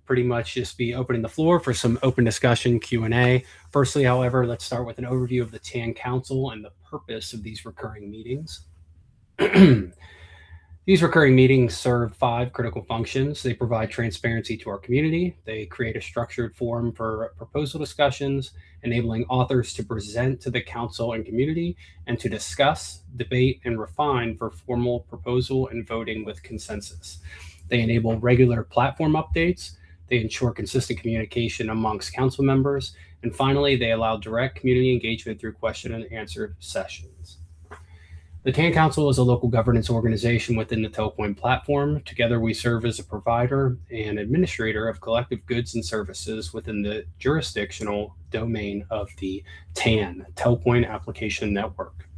pretty much just be opening the floor for some open discussion Q&A. Firstly, however, let's start with an overview of the TAN Council and the purpose of these recurring meetings. These recurring meetings serve 5 critical functions. They provide transparency to our community. They create a structured forum for proposal discussions, enabling authors to present to the council and community and to discuss, debate, and refine for formal proposal and voting with consensus. They enable regular platform updates. They ensure consistent communication amongst council members. And finally, they allow direct community engagement through question and answer sessions. The TAN Council is a local governance organization within the Telcoin platform. Together, we serve as a provider and administrator of collective goods and services within the jurisdictional domain of the TAN, Telcoin Application Network.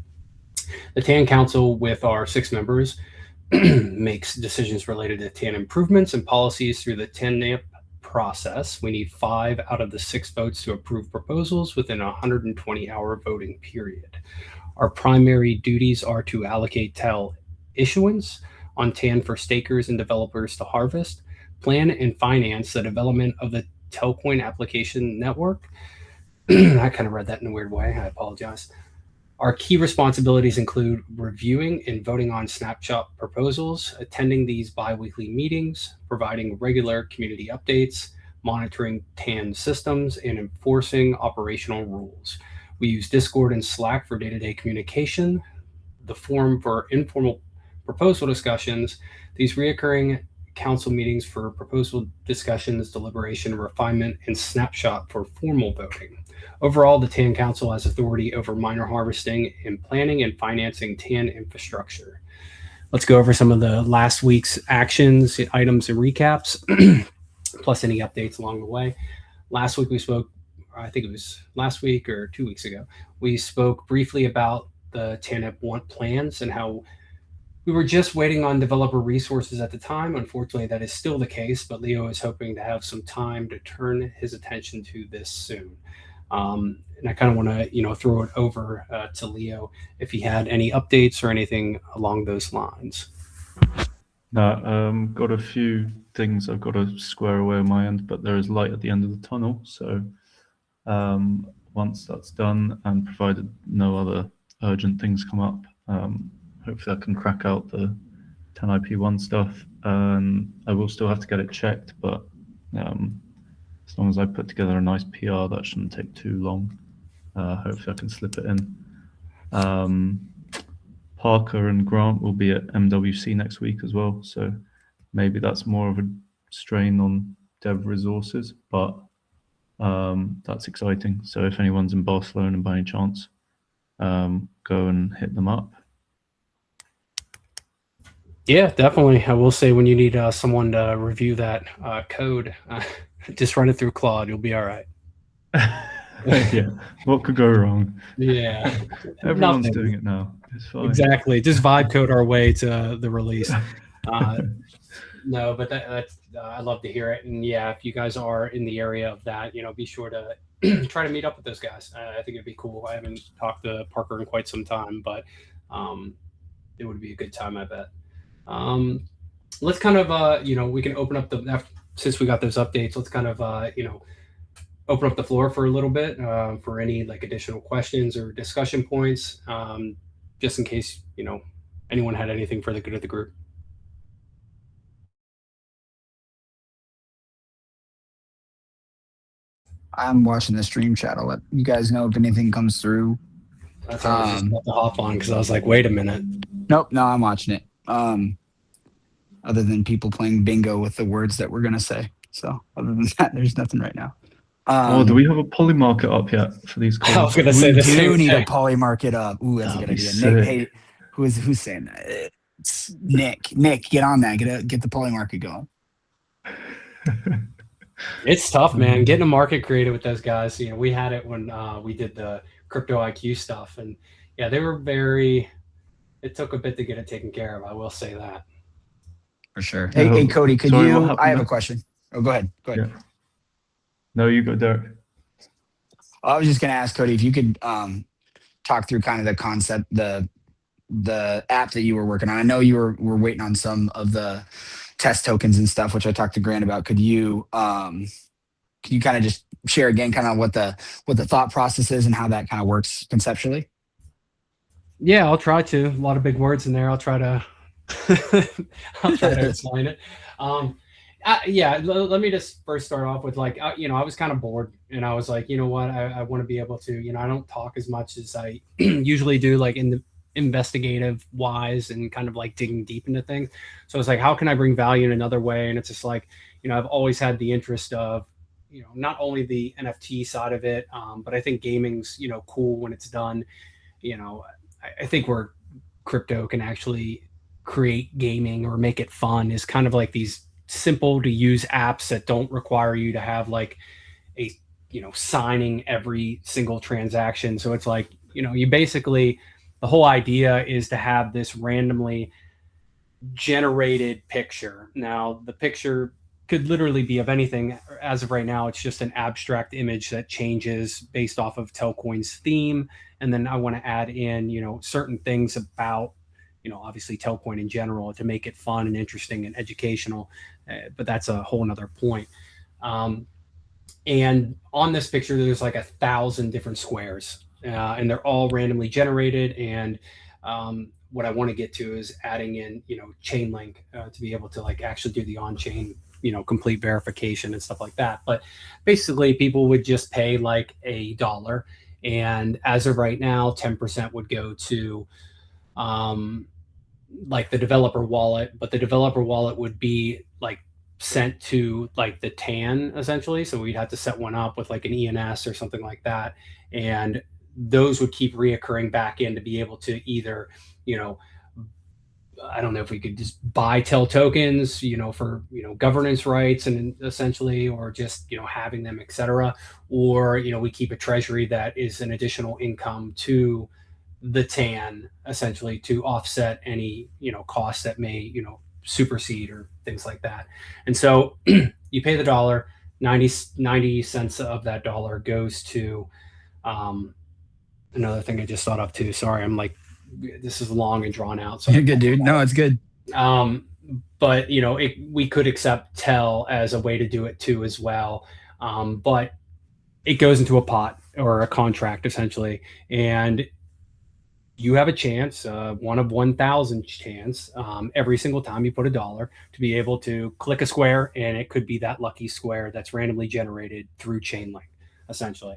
The TAN Council, with our 6 members, makes decisions related to TAN improvements and policies through the TAN process. We need 5 out of the 6 votes to approve proposals within a 120-hour voting period. Our primary duties are to allocate TEL issuance on TAN for stakers and developers to harvest, plan and finance the development of the Telcoin application network. I kind of read that in a weird way. I apologize. Our key responsibilities include reviewing and voting on snapshot proposals, attending these bi-weekly meetings, providing regular community updates, monitoring TAN systems, and enforcing operational rules. We use Discord and Slack for day-to-day communication, the forum for informal proposal discussions, these reoccurring council meetings for proposal discussions, deliberation, refinement, and snapshot for formal voting. Overall, the TAN Council has authority over minor harvesting and planning and financing TAN infrastructure. Let's go over some of the last week's actions, items, and recaps, plus any updates along the way. Last week we spoke, I think it was last week or 2 weeks ago, we spoke briefly about the TANF plans and how we were just waiting on developer resources at the time. Unfortunately, that is still the case, but Leo is hoping to have some time to turn his attention to this soon. And I kind of want to, throw it over to Leo if he had any updates or anything along those lines. No, got a few things I've got to square away on my end, but there is light at the end of the tunnel. So once that's done, and provided no other urgent things come up, hopefully I can crack out the 10IP1 stuff. I will still have to get it checked, but as long as I put together a nice PR, that shouldn't take too long. Hopefully I can slip it in. Parker and Grant will be at MWC next week as well, so maybe that's more of a strain on dev resources, but that's exciting. So if anyone's in Barcelona by any chance, go and hit them up. Yeah, definitely. I will say when you need someone to review that code, just run it through Claude. You'll be all right. Yeah, what could go wrong? Yeah, everyone's doing it now. It's fine. Exactly. Just vibe code our way to the release. No, but that's I love to hear it. And yeah, if you guys are in the area of that, be sure to try to meet up with those guys. I think it'd be cool. I haven't talked to Parker in quite some time, but it would be a good time, I bet. Let's kind of, we can open up since we got those updates, let's kind of, open up the floor for a little bit for any additional questions or discussion points, just in case, anyone had anything for the good of the group. I'm watching the stream chat. I'll let you guys know if anything comes through. That's how I was just about to hop on because I was like, wait a minute. Nope, no, I'm watching it. Other than people playing bingo with the words that we're going to say. So other than that, there's nothing right now. Do we have a poly market up yet for these calls? I was going to say this. We do need a poly market up. Ooh, that's a good idea. Sick. Nick, hey, who's saying that? It's Nick. Nick, get on that. Get the poly market going. It's tough, man. Getting a market created with those guys. We had it when we did the crypto IQ stuff, and yeah, they were it took a bit to get it taken care of. I will say that. For sure. Hey, Cody, I have a question. Oh, go ahead. Yeah. No, you go, Derek. I was just going to ask Cody if you could talk through kind of the concept, the app that you were working on. I know you were waiting on some of the test tokens and stuff, which I talked to Grant about. Could you kind of just share again kind of what the thought process is and how that kind of works conceptually? Yeah, I'll try to. A lot of big words in there. I'll try to I'll try to explain it. Um, yeah, let me just first start off with like, I was kind of bored, and I was like, you know what, I want to be able to, I don't talk as much as I usually do, like in the investigative wise and kind of like digging deep into things. So it's like, how can I bring value in another way? And it's just like, I've always had the interest of, not only the NFT side of it, but I think gaming's, cool when it's done. You know, I think where crypto can actually create gaming or make it fun is kind of like these simple to use apps that don't require you to have like a signing every single transaction. So it's like, you basically, the whole idea is to have this randomly generated picture. Now the picture could literally be of anything. As of right now, it's just an abstract image that changes based off of Telcoin's theme. And then I want to add in, certain things about, obviously Telcoin in general to make it fun and interesting and educational. But that's a whole nother point. And on this picture, there's like 1,000 different squares, and they're all randomly generated. And what I want to get to is adding in, chain link to be able to like actually do the on-chain, complete verification and stuff like that. But basically, people would just pay like $1, and as of right now, 10% would go to like the developer wallet, but the developer wallet would be like sent to like the TAN essentially. So we'd have to set one up with like an ENS or something like that. And those would keep reoccurring back in to be able to either, I don't know if we could just buy TEL tokens, for, governance rights and essentially, or just, having them, et cetera. Or, we keep a treasury that is an additional income to the TAN essentially to offset any, costs that may, supersede or things like that. And so you pay the dollar, 90 cents of that dollar goes to, another thing I just thought of too. Sorry, I'm like, this is long and drawn out. So You're good, dude. No, it's good. But we could accept TEL as a way to do it too as well. But it goes into a pot or a contract essentially, and you have a chance, one of 1,000 chance, every single time you put $1 to be able to click a square, and it could be that lucky square that's randomly generated through Chainlink, essentially.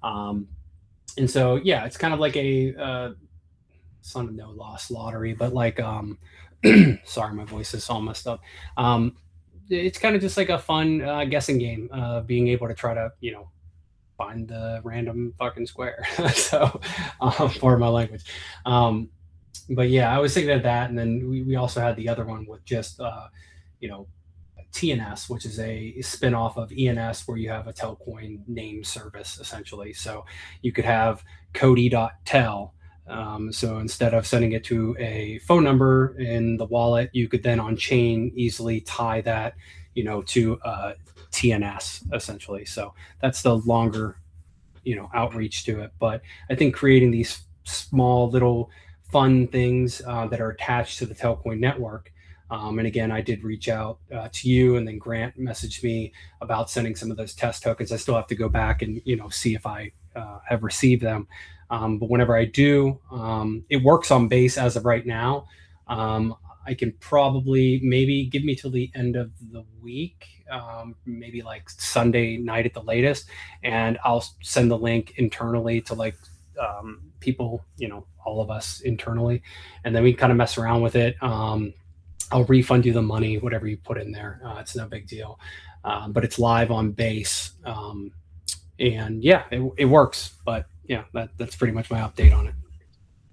And so, yeah, it's kind of like a son of no loss lottery, but like, sorry, my voice is all messed up. It's kind of just like a fun guessing game, being able to try to, find the random fucking square. So, for my language. But yeah, I was thinking of that. And then we also had the other one with just, TNS, which is a spinoff of ENS, where you have a Telcoin name service essentially. So you could have Cody.tel. So instead of sending it to a phone number in the wallet, you could then on chain easily tie that, to TNS essentially. So that's the longer, outreach to it. But I think creating these small little fun things that are attached to the Telcoin network. And again, I did reach out to you, and then Grant messaged me about sending some of those test tokens. I still have to go back and see if I have received them. But whenever I do, it works on base as of right now. I can probably maybe give me till the end of the week, maybe like Sunday night at the latest, and I'll send the link internally to like people, all of us internally, and then we kind of mess around with it. I'll refund you the money, whatever you put in there. It's no big deal, but it's live on base, and yeah, it works. But yeah, that's pretty much my update on it.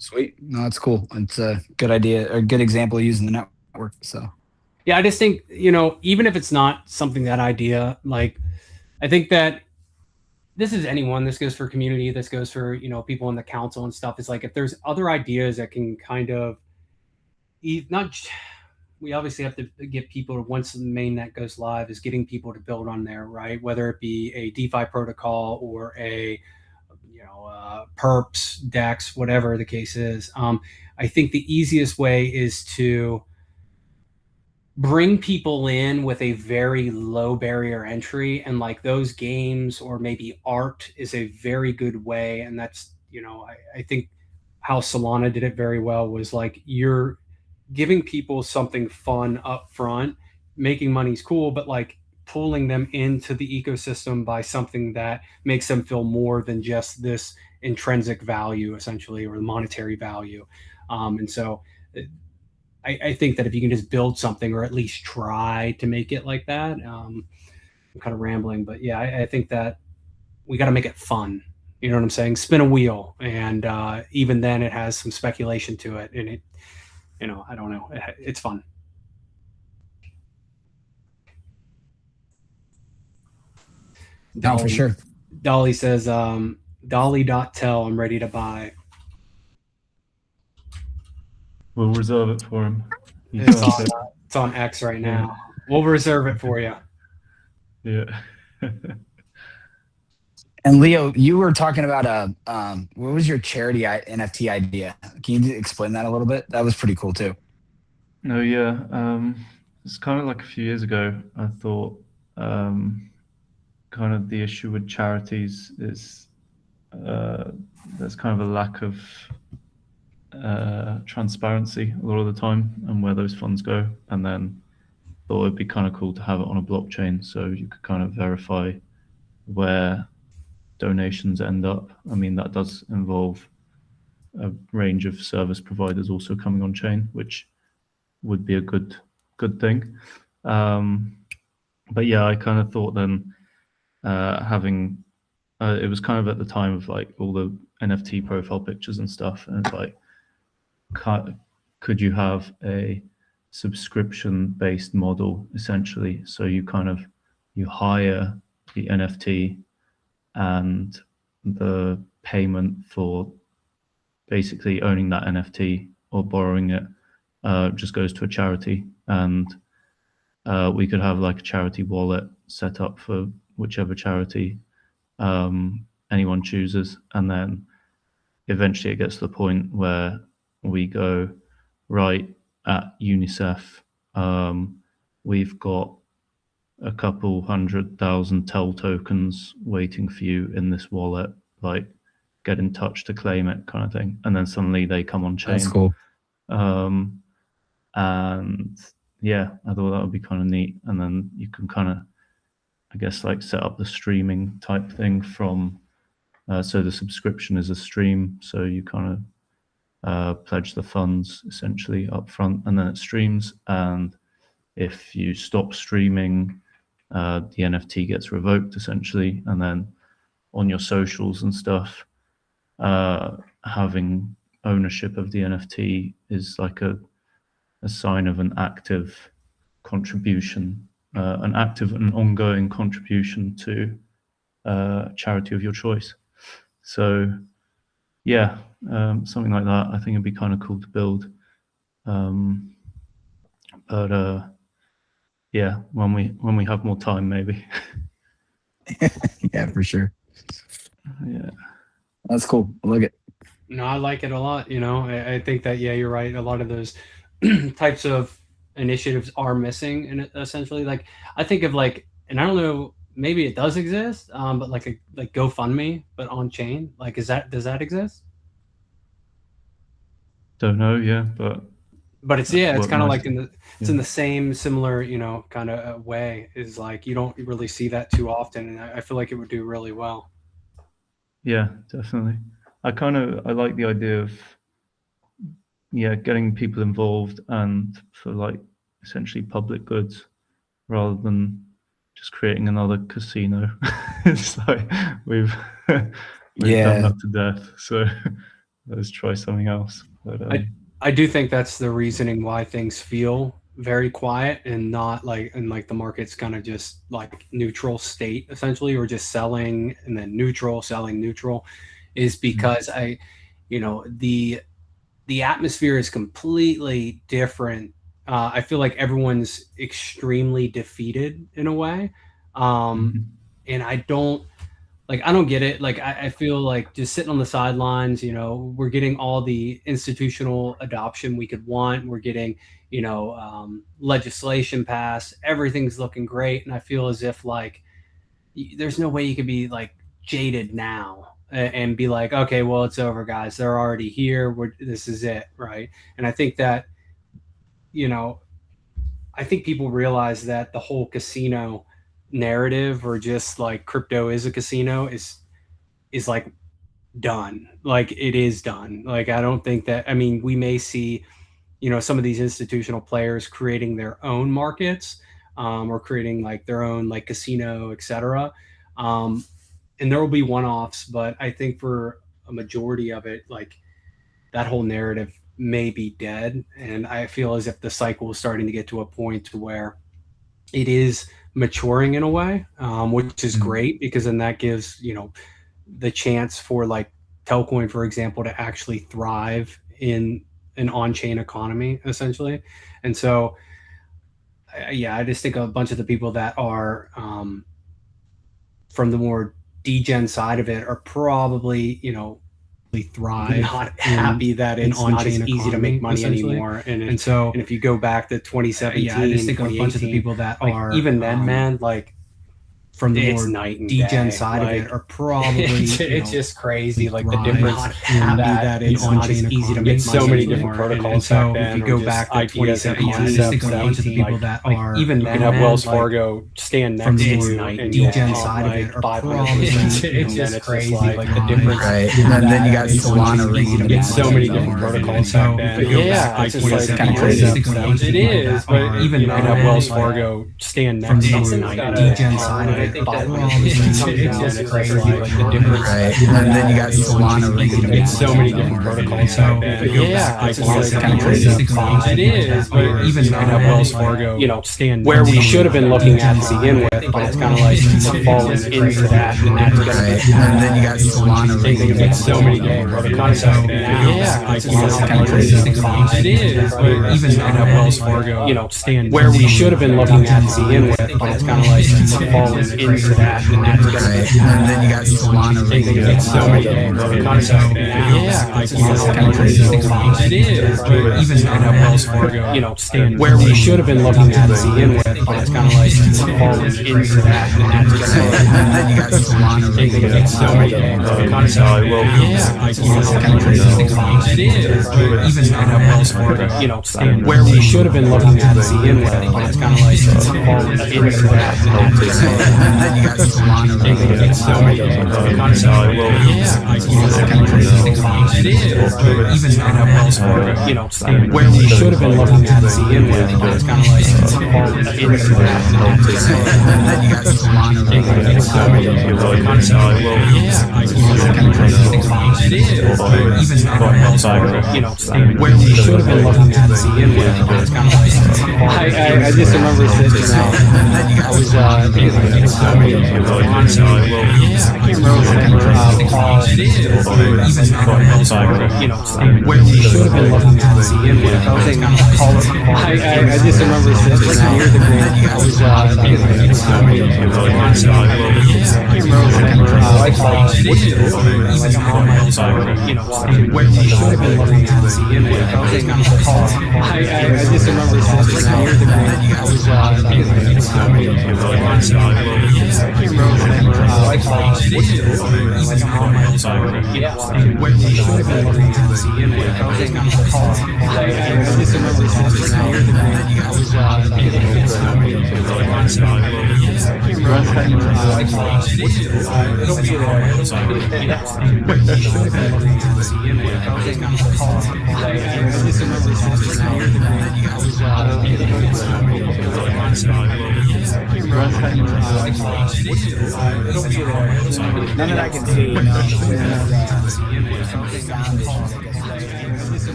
Sweet. No, that's cool. It's a good idea, a good example of using the network. So yeah, I just think, even if it's not something that idea, like, I think that this is anyone, this goes for community, this goes for, people in the council and stuff. It's like, if there's other ideas that can kind of not, we obviously have to get people to, once the mainnet goes live, is getting people to build on there, right? Whether it be a DeFi protocol or a, perps, DEX, whatever the case is. I think the easiest way is to bring people in with a very low barrier entry, and like those games or maybe art is a very good way. And that's, I think how Solana did it very well was like you're giving people something fun up front. Making money's cool, but like pulling them into the ecosystem by something that makes them feel more than just this intrinsic value, essentially, or the monetary value. And so I think that if you can just build something or at least try to make it like that, I'm kind of rambling, but yeah, I think that we got to make it fun. You know what I'm saying? Spin a wheel, and even then, it has some speculation to it, and I don't know, it's fun. No, for Dolly, sure. Dolly says, Dolly.tell, I'm ready to buy. We'll reserve it for him. It's on X right now. Yeah. We'll reserve it for you. Yeah. And Leo, you were talking about what was your charity NFT idea? Can you explain that a little bit? That was pretty cool too. No, yeah. It's kind of like a few years ago. I thought kind of the issue with charities is there's kind of a lack of transparency a lot of the time and where those funds go. And then thought it'd be kind of cool to have it on a blockchain so you could kind of verify where donations end up. I mean, that does involve a range of service providers also coming on chain, which would be a good thing. But yeah, I kind of thought then having it was kind of at the time of like all the NFT profile pictures and stuff, and it's like, could you have a subscription based model essentially? So you hire the NFT, and the payment for basically owning that NFT or borrowing it just goes to a charity. And we could have like a charity wallet set up for whichever charity anyone chooses. And then eventually it gets to the point where we go, right, at UNICEF, we've got a couple 100,000 TEL tokens waiting for you in this wallet, like get in touch to claim it, kind of thing. And then suddenly they come on chain. That's cool. And yeah, I thought that would be kind of neat. And then you can kind of, I guess, like set up the streaming type thing from, so the subscription is a stream. So you kind of pledge the funds essentially up front, and then it streams. And if you stop streaming, the NFT gets revoked essentially. And then on your socials and stuff, having ownership of the NFT is like a sign of an active contribution, an active and ongoing contribution to charity of your choice. So yeah, something like that I think it'd be kind of cool to build. But yeah, when we have more time, maybe. Yeah, for sure. Yeah, that's cool. I like it. No, I like it a lot. I think that, yeah, you're right. A lot of those types of initiatives are missing, and essentially, like, I think of like, and I don't know, maybe it does exist, but like GoFundMe, but on chain. Like, does that exist? don't know. Yeah, but it's kind of like in the same similar, kind of way. Is like you don't really see that too often, and I feel like it would do really well. Yeah, definitely. I like the idea of getting people involved and for like essentially public goods rather than just creating another casino. It's like we've done that to death. So let's try something else. But I do think that's the reasoning why things feel very quiet and not like, and like the market's kind of just like neutral state essentially, or just selling and then neutral, selling neutral, is because the atmosphere is completely different. I feel like everyone's extremely defeated in a way. And I don't get it. Like, I feel like just sitting on the sidelines, we're getting all the institutional adoption we could want. We're getting, legislation passed. Everything's looking great, and I feel as if like there's no way you could be like jaded now and be like, okay, well, it's over, guys. They're already here. This is it, right? And I think that you know, I think people realize that the whole casino narrative, or just like crypto is a casino, is like done. Like it is done. Like I don't think that. I mean, we may see some of these institutional players creating their own markets, or creating like their own like casino, etc. Um, and there will be one-offs, but I think for a majority of it, like that whole narrative may be dead. And I feel as if the cycle is starting to get to a point to where it is maturing in a way, which is great, because then that gives the chance for like Telcoin, for example, to actually thrive in an on-chain economy, essentially. And so, yeah, I just think a bunch of the people that are from the more degen side of it are probably thrive, not happy that it's not as easy to make money anymore. And so, and if you go back to 2017, yeah, I just think a bunch of the people that like, are even then, man, like from the it's more night and degen day. side Like, of it are probably it's just crazy, like the thrive, difference not happy that it's not as easy to make so money many anymore. different protocols and so back if then, you go or just back to ideas and 2017, yeah, I just concepts think a that bunch of the people like, that like are even you then, can have man, Wells like, Fargo stand from next the to more you and degen you'll side pump of it like are 500 probably percent. it's just crazy, like the thrive, difference. right? And then you got it's Solana ringing in the so many background different somewhere. protocols So back then. if you go Yeah, back it's to just like 2017, kind of crazy. I just think a bunch of It people is, that but are even you then, can have man, Wells like, Fargo stand from next the to more you and degen you'll side of pump it like are 500 probably percent. it's It's just crazy, crazy, like the difference. right? And then you got Solana ringing in the It's so many different background protocols somewhere. back So then. if you go Yeah, back it's to just like kind of crazy. It is, but even you then, have man, Wells like, Fargo stand where we next to should have been you, looking at degen to begin side, with, but it's kind of like fallen into that, and that's going to be. and then you got Solana ringing in the It's so many different protocols back then. Yeah, it's just like crazy. It is, but even then, have Wells Fargo stand where we should have been looking at to begin with, but it's kind of like fallen into that, and that's going to be. and then you got Solana ringing in the It's so many different protocols back then. Yeah, it's just like crazy. It is, but even then, have Wells Fargo stand where we should have been looking at to begin with, but it's kind of like fallen into that, and that's going to be. and then you got Solana ringing in It's so many different protocols back then. Yeah, it's just like crazy. It is, but even then, have Wells Fargo stand where we should have been looking at to begin with, but it's kind of like fallen into that, and that's going to be. and then you got Solana ringing in It's so many different protocols back then. Yeah, it's just like crazy. It is, but even then, have Wells Fargo stand where we should have been looking at to begin with, but it's kind of like fallen into that, and that's going to be. and then you got Solana ringing in It's so many different protocols back then. Yeah, it's just like crazy. It is, but even then, have Wells Fargo stand where we should have been looking at to begin with, but it's kind of like I just remember sitting out. I was I think it was so many different protocols. Yeah, I can't remember Paul. Even then, have Wells Fargo stand where we should have been looking at to begin with. I was saying call it. I just remember sitting out. Years ago, I was I think it was so many different protocols. Yeah, I can't remember Paul. What do you do? Like I'm on my watching where we should have been looking at to begin with. I was saying call it. I just remember sitting out. Years ago, I was I think it was so many different protocols. Yeah, I can't remember Paul. What do you do? Like I'm on my watching where we should have been looking at to begin with. I was saying call it. I just remember sitting out. Years ago, I was I think it was so many different protocols. Yeah, I can't remember what do you do? It'll be there. Where we should have been looking at to begin with. I was saying call it. I just remember sitting out. Years ago, I was I think it was so many different protocols. Yeah, I can't remember what do you do? It'll be there. none that I can see. You know,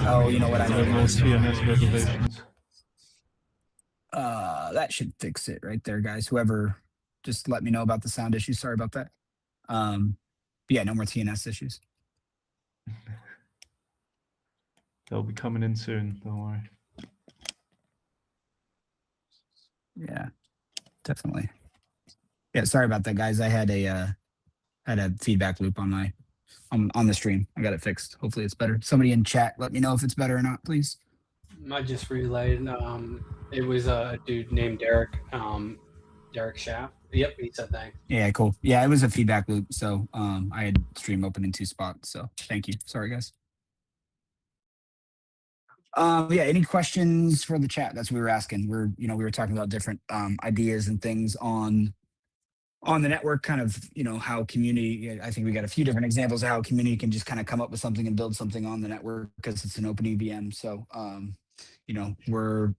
oh, you know what I No mean? more TNS reservations. That should fix it right there, guys. Whoever, just let me know about the sound issue. Sorry about that. But yeah, no more TNS issues. They'll be coming in soon. Don't worry. Yeah, definitely. Yeah, sorry about that, guys. I had a feedback loop on my on the stream. I got it fixed. Hopefully it's better. Somebody in chat, let me know if it's better or not, please. I just relayed. It was a dude named Derek. Derek Schaff. Yep, he said thanks. Yeah, cool. Yeah, it was a feedback loop. So I had stream open in 2 spots. So thank you. Sorry, guys. Yeah, any questions for the chat? That's what we were asking. We were talking about different ideas and things on the network, kind of, how community, I think we got a few different examples of how community can just kind of come up with something and build something on the network because it's an open EVM. So, we're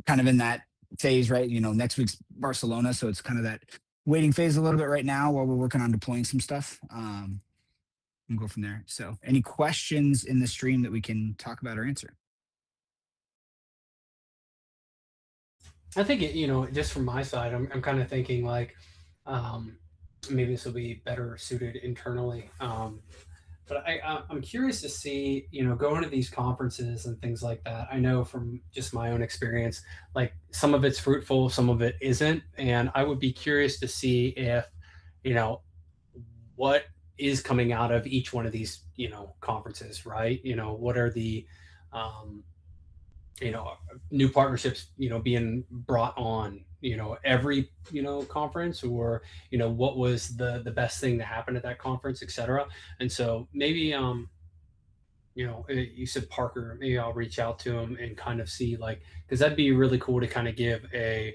kind of in that phase, right? Next week's Barcelona. So it's kind of that waiting phase a little bit right now while we're working on deploying some stuff. And go from there. So any questions in the stream that we can talk about or answer? I think just from my side, I'm kind of thinking like maybe this will be better suited internally. But I'm curious to see, going to these conferences and things like that. I know from just my own experience, like some of it's fruitful, some of it isn't, and I would be curious to see if, you know, what is coming out of each one of these, conferences, right? What are the um, you know new partnerships being brought on every conference, or what was the best thing to happen at that conference, etc. And so maybe you said Parker, maybe I'll reach out to him and kind of see, like, because that'd be really cool to kind of give a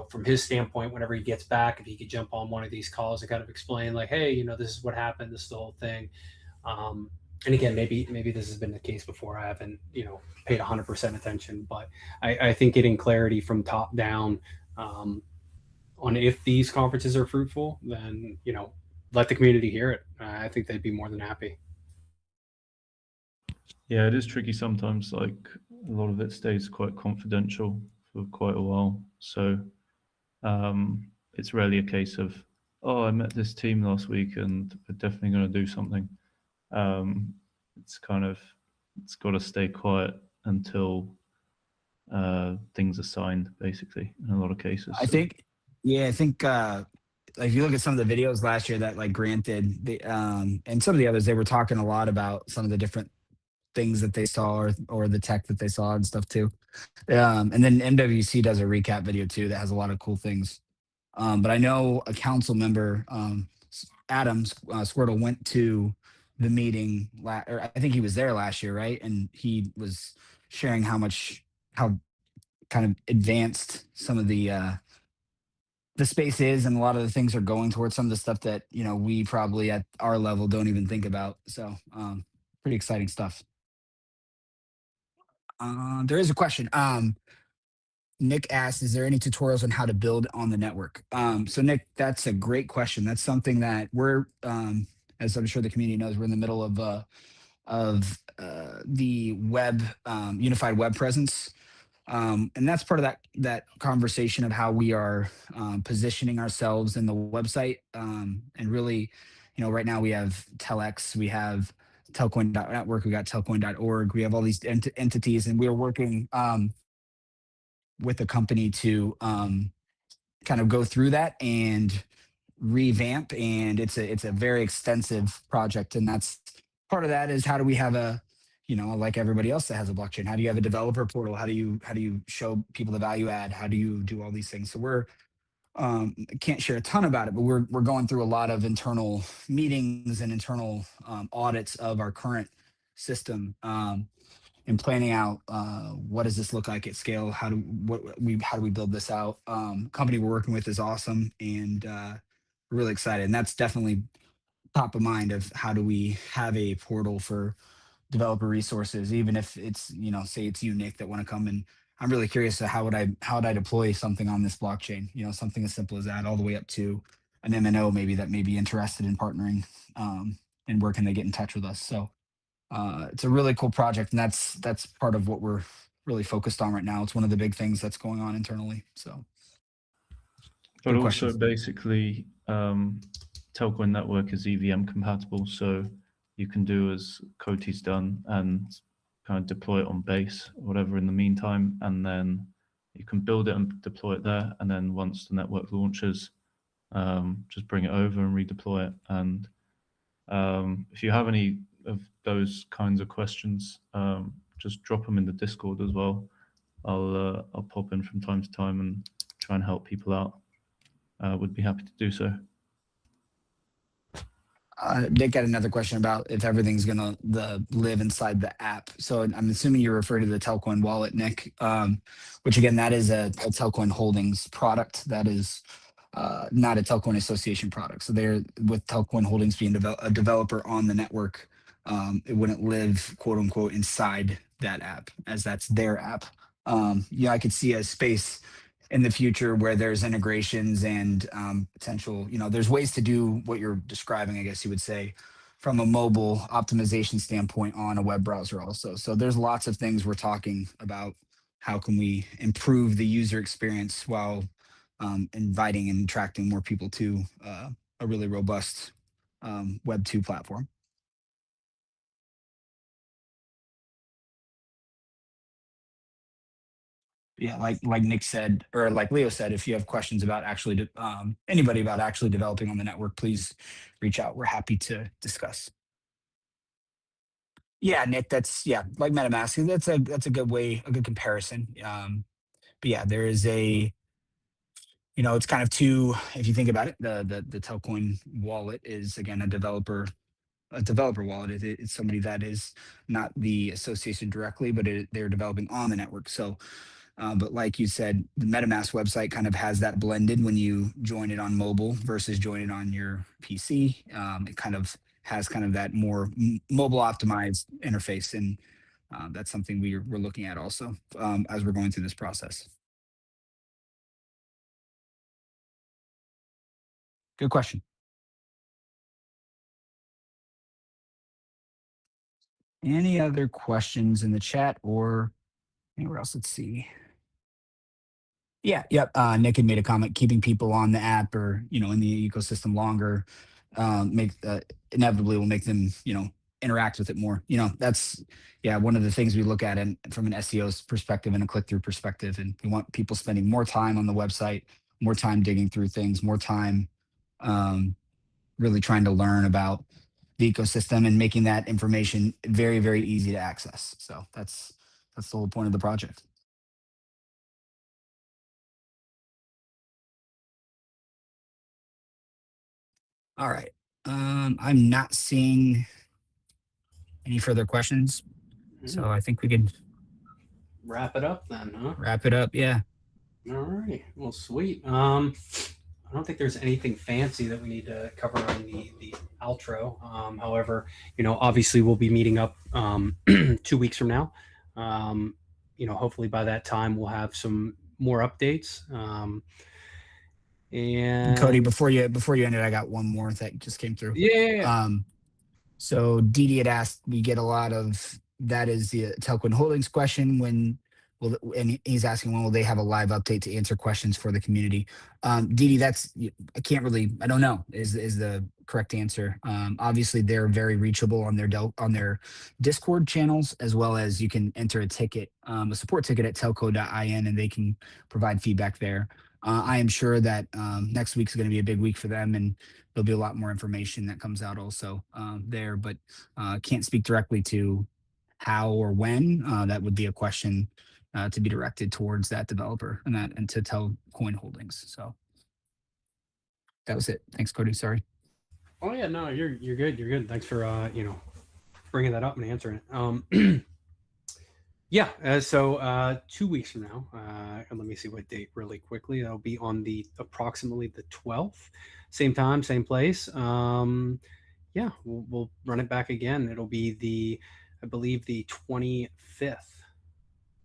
from his standpoint, whenever he gets back, if he could jump on one of these calls and kind of explain, like, hey, this is what happened, this is the whole thing. um, and again, maybe this has been the case before. I haven't, paid 100% attention, but I think getting clarity from top down um, on if these conferences are fruitful, then let the community hear it. I think they'd be more than happy. Yeah, it is tricky sometimes. Like a lot of it stays quite confidential for quite a while. So it's rarely a case of, oh, I met this team last week and they're definitely going to do something. Um, it's got to stay quiet until things are signed, basically, in a lot of cases. I think, yeah, I think like if you look at some of the videos last year that like Grant did, and some of the others, they were talking a lot about some of the different things that they saw or the tech that they saw and stuff too. And then MWC does a recap video too that has a lot of cool things. But I know a council member, Adams Squirtle, went to the meeting, or I think he was there last year, right? And he was sharing how kind of advanced some of the space is, and a lot of the things are going towards some of the stuff that we probably at our level don't even think about. So pretty exciting stuff. There is a question. Nick asked, is there any tutorials on how to build on the network? So Nick, that's a great question. That's something that we're, as I'm sure the community knows, we're in the middle of the web, unified web presence. And that's part of that conversation of how we are positioning ourselves in the website. And really, right now we have Telex, we have Telcoin.network, we got Telcoin.org, we have all these entities, and we're working with a company to kind of go through that and revamp. And it's a very extensive project, and that's part of that is how do we have a like everybody else that has a blockchain, how do you have a developer portal, how do you show people the value add, how do you do all these things? So we're can't share a ton about it, but we're going through a lot of internal meetings and internal audits of our current system, and planning out what does this look like at scale, how do we build this out. Company we're working with is awesome, and we're really excited, and that's definitely top of mind of how do we have a portal for developer resources, even if it's say it's you, Nick, that want to come. And I'm really curious to how would I deploy something on this blockchain, something as simple as that, all the way up to an MNO maybe that may be interested in partnering, and where can they get in touch with us. So it's a really cool project, and that's part of what we're really focused on right now. It's one of the big things that's going on internally. So but good also questions. Basically, Telcoin network is EVM compatible, so you can do as Coty's done and kind of deploy it on base or whatever in the meantime, and then you can build it and deploy it there, and then once the network launches, just bring it over and redeploy it. And If you have any of those kinds of questions, just drop them in the Discord as well. I'll pop in from time to time and try and help people out. Would be happy to do so. Dick got another question about if everything's gonna live inside the app. So I'm assuming you're referring to the Telcoin wallet, Nick. Which again, that is a Telcoin Holdings product. That is not a Telcoin Association product. So they're with Telcoin Holdings being a developer on the network. It wouldn't live, quote unquote, inside that app, as that's their app. I could see a space in the future where there's integrations and potential, there's ways to do what you're describing, I guess you would say, from a mobile optimization standpoint on a web browser also. So there's lots of things we're talking about. How can we improve the user experience while inviting and attracting more people to a really robust Web 2 platform? Yeah, like Nick said, or like Leo said, if you have questions about actually anybody about actually developing on the network, please reach out. We're happy to discuss. Yeah, Nick, that's like MetaMask. That's a good way, a good comparison. But yeah, there is it's kind of two. If you think about it, the Telcoin wallet is again a developer wallet. It's somebody that is not the association directly, but they're developing on the network. So. But like you said, the MetaMask website kind of has that blended when you join it on mobile versus join it on your PC. It kind of has kind of that more mobile optimized interface. And that's something we're looking at also as we're going through this process. Good question. Any other questions in the chat or anywhere else? Let's see. Yeah, yep. Nick had made a comment, keeping people on the app or in the ecosystem longer, make inevitably will make them interact with it more. That's one of the things we look at and from an SEO's perspective and a click through perspective, and we want people spending more time on the website, more time digging through things, more time really trying to learn about the ecosystem and making that information very, very easy to access. So that's the whole point of the project. All right. I'm not seeing any further questions. So I think we can wrap it up then, huh? wrap it up. Yeah. All right. Well, sweet. I don't think there's anything fancy that we need to cover on the outro. However, obviously we'll be meeting up 2 weeks from now. Hopefully by that time we'll have some more updates. And Cody, before you end it, I got one more that just came through. Yeah. So Didi had asked, we get a lot of that is the Telcoin Holdings question and he's asking when will they have a live update to answer questions for the community. Didi, I don't know is the correct answer. Obviously they're very reachable on their Discord channels, as well as you can enter a ticket, a support ticket at telco.in, and they can provide feedback there. I am sure that next week's going to be a big week for them, and there'll be a lot more information that comes out also there, but can't speak directly to how or when. That would be a question to be directed towards that developer and to Telcoin Holdings. So that was it. Thanks, Cody. Sorry. Oh yeah, no, you're good. You're good. Thanks for bringing that up and answering it. Yeah. So 2 weeks from now, and let me see what date really quickly. That'll be on approximately the 12th, same time, same place. Yeah, we'll run it back again. It'll be I believe the 25th.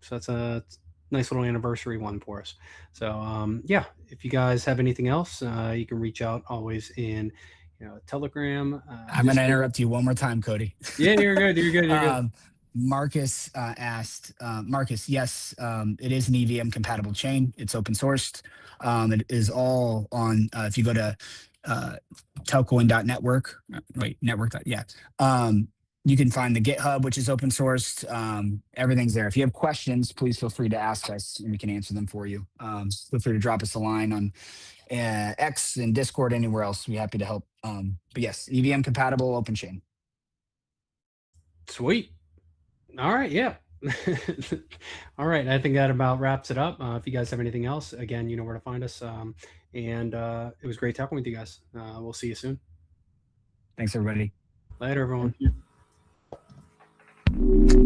So that's a nice little anniversary one for us. So yeah, if you guys have anything else, you can reach out always in Telegram. I'm going to interrupt you one more time, Cody. Yeah, you're good. You're good. You're good. Marcus asked, Marcus, yes, it is an EVM compatible chain. It's open sourced. It is all on, if you go to telcoin.network, network. Yeah. You can find the GitHub, which is open sourced. Everything's there. If you have questions, please feel free to ask us and we can answer them for you. Feel free to drop us a line on X and Discord, anywhere else. We'd be happy to help. But yes, EVM compatible, open chain. Sweet. All right. Yeah. All right. I think that about wraps it up. If you guys have anything else, again, you know where to find us. And it was great talking with you guys. We'll see you soon. Thanks, everybody. Later, everyone. Thank you.